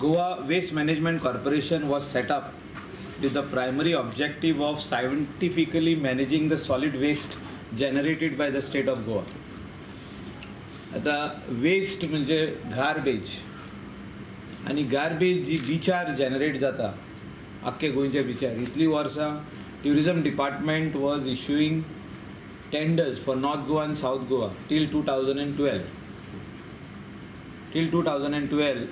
Goa Waste Management Corporation was set up with the primary objective of scientifically managing the solid waste generated by the state of Goa. आता waste म्हणजे garbage आणि garbage जी बिचार generate जाता आख्खे गोंयच्या बिचार इतली वर्सां tourism department was इश्युईंग tenders for north Goa and south Goa till 2012. Till 2012,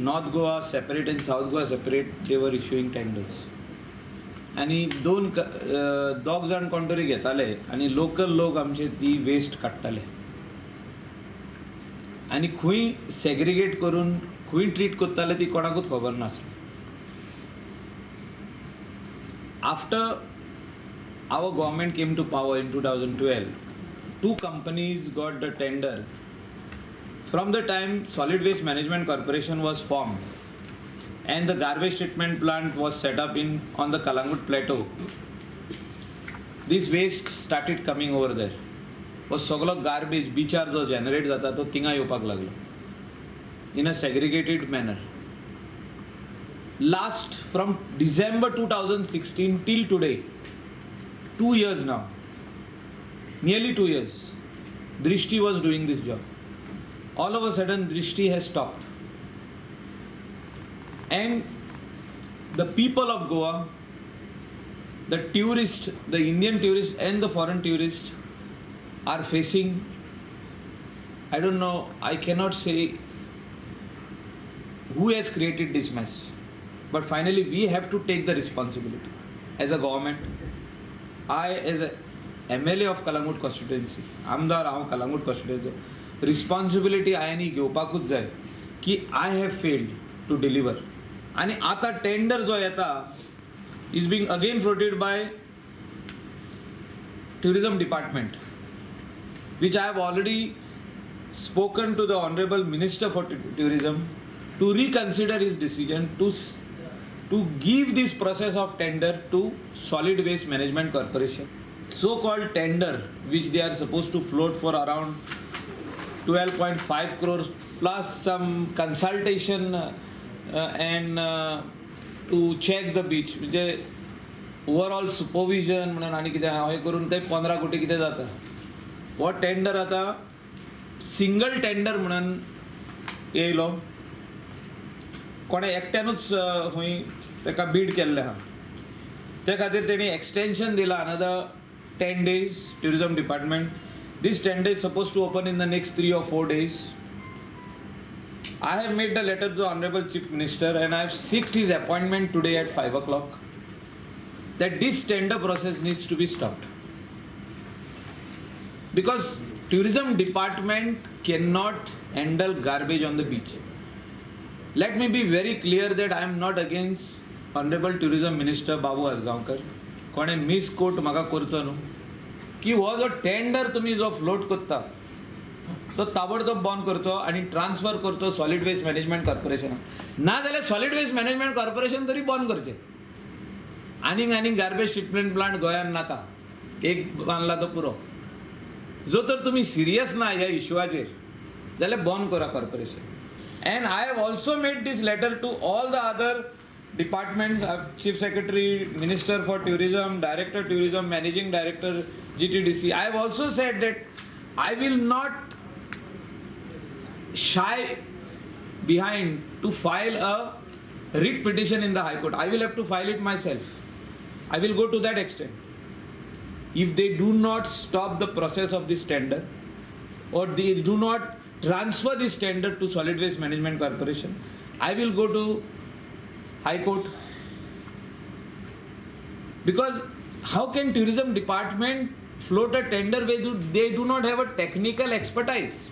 North Goa separate and South Goa separate, they were issuing tenders. आणि दोग जाण कोण तरी घेताले आणि लोकल लोक आमचे ती वेस्ट काडटाले आणि खंय सेग्रिगेट करून खंय ट्रीट करताले ती कोणाकूच खबर नासली. After our government came to power in 2012, two companies got the tender. From the time Solid Waste Management Corporation was formed and the garbage treatment plant was set up on the Kalangut plateau, this waste started coming over there. वो सगळो garbage बिचार जो generate जाता तो थिंगा येवपाक लागलो in a segregated manner. Last from December 2016 till today, 2 years now, nearly 2 years, Drishti was doing this job. All of a sudden Drishti has stopped and the people of Goa, the tourists, the Indian tourists and the foreign tourists are facing, I don't know, I cannot say who has created this mess, but finally we have to take the responsibility as a government. I as a MLA of Kalangut constituency, आमदार हांव Kalangut constituency, responsibility हांवें घेवपाकूच जाय की I have failed to deliver. आणि आता tender जो येता is being again floated by tourism department, which I have already spoken to the Honorable Minister for Tourism to reconsider his decision to give this process of tender to Solid Waste Management Corporation. So-called tender, which they are supposed to float for around 12.5 crores plus some consultation and to check the beach. म्हणजे overall supervision म्हणून आणि कितें हे करून ते 15 कोटी कितें जाता. वो टेंडर आता सिंगल टेंडर म्हणून येयलो, कोणे एकट्यानूच खंय ताका बीड केल्लें आहा. ते खातीर तेणी एक्सटेंशन दिला another 10 days. Tourism department, this tender is supposed to open in the next 3 or 4 days. I have made the letter to the Honorable Chief Minister and I have sought his appointment today at 5 o'clock that this tender process needs to be stopped. Because tourism department cannot handle garbage on the beach. Let me be very clear that I am not against Honorable Tourism Minister Babu Asgaonkar. कोणे miss coat म्हाका करचो न्हू की हो जो tender तुमी जो float करता तो ताबडतोब बंद करचो आनी ट्रान्सफर करचो सॉलिड वेस्ट मॅनेजमेंट कॉर्पोरेशनाक. ना जाल्यार सॉलिड वेस्ट मॅनेजमेंट कॉर्पोरेशन तरी बंद करचें. आनीक गार्बेज ट्रिटमेंट प्लांट गोंयांत नाका, एक बांदला तो पुरो. जो तर तुमी सिरियस ना ह्या इश्यूआचेर जाल्यार बंद करा corporation. And I have also made this letter to all the other departments, Chief Secretary, Minister for Tourism, Director Tourism, Managing Director GTDC. I have also said that I will not shy behind to file a writ petition in the High Court. I will have to file it myself. I will go to that extent. If they do not stop the process of this tender or they do not transfer this tender to Solid Waste Management Corporation, I will go to High Court. Because how can tourism department float a tender where they do not have a technical expertise?